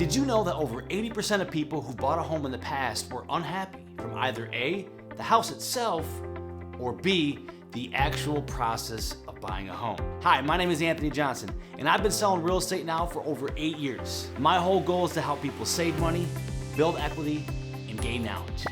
Did you know that over 80% of people who bought a home in the past were unhappy from either A, the house itself, or B, the actual process of buying a home? Hi, my name is Anthony Johnson, and I've been selling real estate now for over 8 years. My whole goal is to help people save money, build equity, and gain knowledge.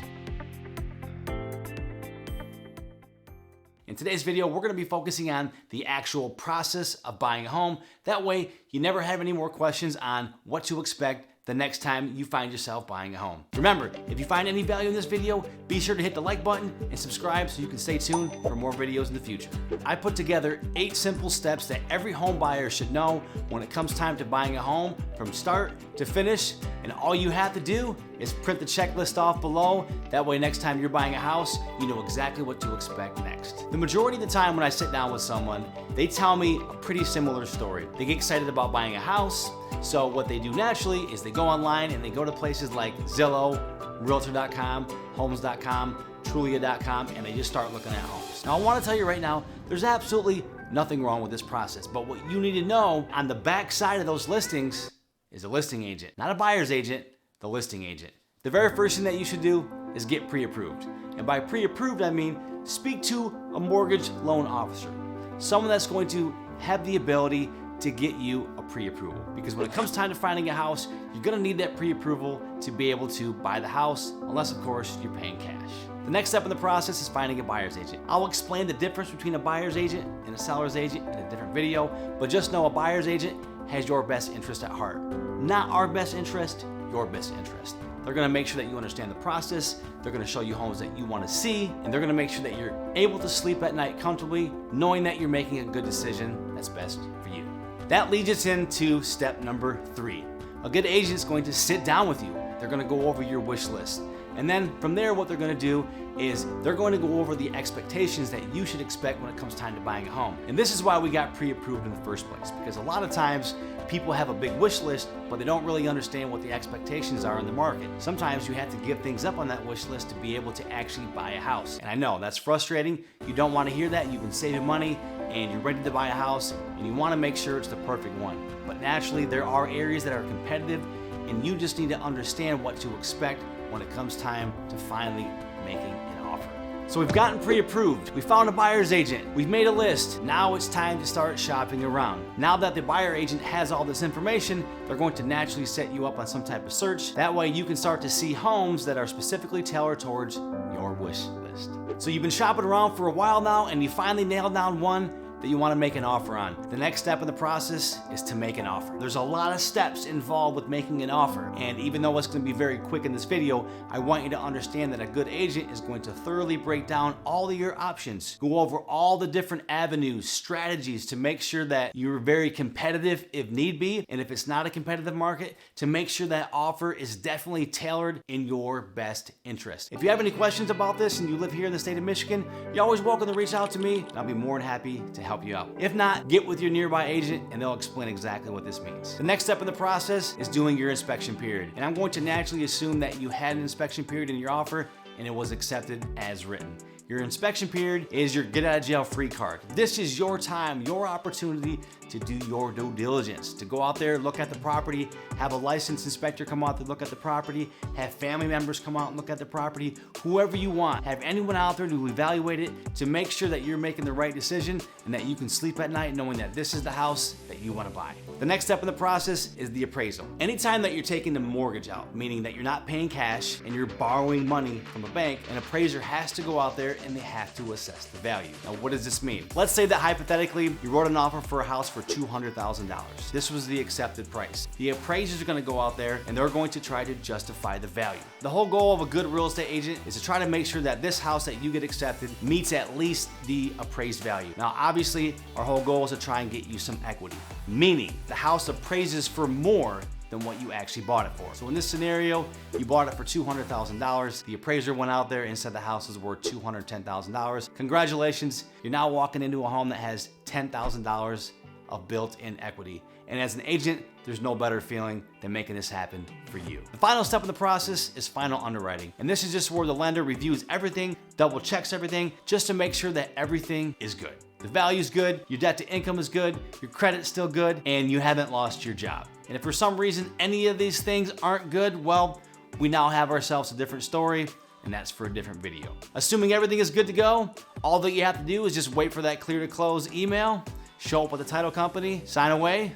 In today's video, we're gonna be focusing on the actual process of buying a home. That way, you never have any more questions on what to expect the next time you find yourself buying a home. Remember, if you find any value in this video, be sure to hit the like button and subscribe so you can stay tuned for more videos in the future. I put together 8 simple steps that every home buyer should know when it comes time to buying a home from start to finish, and all you have to do is print the checklist off below. That way, next time you're buying a house, you know exactly what to expect next. The majority of the time when I sit down with someone, they tell me a pretty similar story. They get excited about buying a house, so what they do naturally is they go online and they go to places like Zillow, Realtor.com, Homes.com, Trulia.com, and they just start looking at homes. Now, I want to tell you right now, there's absolutely nothing wrong with this process, but what you need to know on the back side of those listings is a listing agent, not a buyer's agent, the listing agent. The very first thing that you should do is get pre-approved. And by pre-approved, I mean speak to a mortgage loan officer, someone that's going to have the ability to get you a pre-approval. Because when it comes time to finding a house, you're gonna need that pre-approval to be able to buy the house, unless of course you're paying cash. The next step in the process is finding a buyer's agent. I'll explain the difference between a buyer's agent and a seller's agent in a different video, but just know a buyer's agent has your best interest at heart. Not our best interest, your best interest. They're gonna make sure that you understand the process, they're gonna show you homes that you wanna see, and they're gonna make sure that you're able to sleep at night comfortably, knowing that you're making a good decision that's best for you. That leads us into step number 3. A good agent is going to sit down with you. They're gonna go over your wish list. And then from there, what they're gonna do is they're going to go over the expectations that you should expect when it comes time to buying a home. And this is why we got pre-approved in the first place, because a lot of times people have a big wish list, but they don't really understand what the expectations are in the market. Sometimes you have to give things up on that wish list to be able to actually buy a house. And I know that's frustrating. You don't want to hear that. You've been saving money and you're ready to buy a house and you want to make sure it's the perfect one. But naturally, there are areas that are competitive and you just need to understand what to expect when it comes time to finally making an offer. So we've gotten pre-approved, we found a buyer's agent, we've made a list. Now it's time to start shopping around. Now that the buyer agent has all this information, they're going to naturally set you up on some type of search. That way you can start to see homes that are specifically tailored towards your wish list. So you've been shopping around for a while now and you finally nailed down one that you want to make an offer on. The next step in the process is to make an offer. There's a lot of steps involved with making an offer, and even though it's going to be very quick in this video, I want you to understand that a good agent is going to thoroughly break down all of your options, go over all the different avenues, strategies to make sure that you're very competitive if need be, and if it's not a competitive market, to make sure that offer is definitely tailored in your best interest. If you have any questions about this and you live here in the state of Michigan, you're always welcome to reach out to me, and I'll be more than happy to help you out. If not, get with your nearby agent and they'll explain exactly what this means. The next step in the process is doing your inspection period. And I'm going to naturally assume that you had an inspection period in your offer and it was accepted as written. Your inspection period is your get out of jail free card. This is your time, your opportunity to do your due diligence, to go out there, look at the property, have a licensed inspector come out to look at the property, have family members come out and look at the property, whoever you want, have anyone out there to evaluate it to make sure that you're making the right decision and that you can sleep at night knowing that this is the house that you want to buy. The next step in the process is the appraisal. Anytime that you're taking the mortgage out, meaning that you're not paying cash and you're borrowing money from a bank, an appraiser has to go out there and they have to assess the value. Now, what does this mean? Let's say that hypothetically, you wrote an offer for a house for $200,000. This was the accepted price. The appraisers are going to go out there and they're going to try to justify the value. The whole goal of a good real estate agent is to try to make sure that this house that you get accepted meets at least the appraised value. Now, obviously, our whole goal is to try and get you some equity, meaning the house appraises for more than what you actually bought it for. So in this scenario, you bought it for $200,000. The appraiser went out there and said the house is worth $210,000. Congratulations, you're now walking into a home that has $10,000 of built-in equity. And as an agent, there's no better feeling than making this happen for you. The final step in the process is final underwriting. And this is just where the lender reviews everything, double checks everything, just to make sure that everything is good. The value's good, your debt to income is good, your credit's still good, and you haven't lost your job. And if for some reason any of these things aren't good, well, we now have ourselves a different story, and that's for a different video. Assuming everything is good to go, all that you have to do is just wait for that clear to close email, show up with the title company, sign away,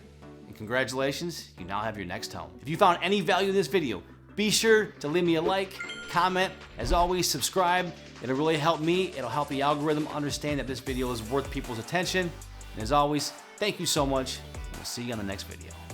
and congratulations, you now have your next home. If you found any value in this video, be sure to leave me a like, comment, as always, subscribe. It'll really help me. It'll help the algorithm understand that this video is worth people's attention. And as always, thank you so much. We'll see you on the next video.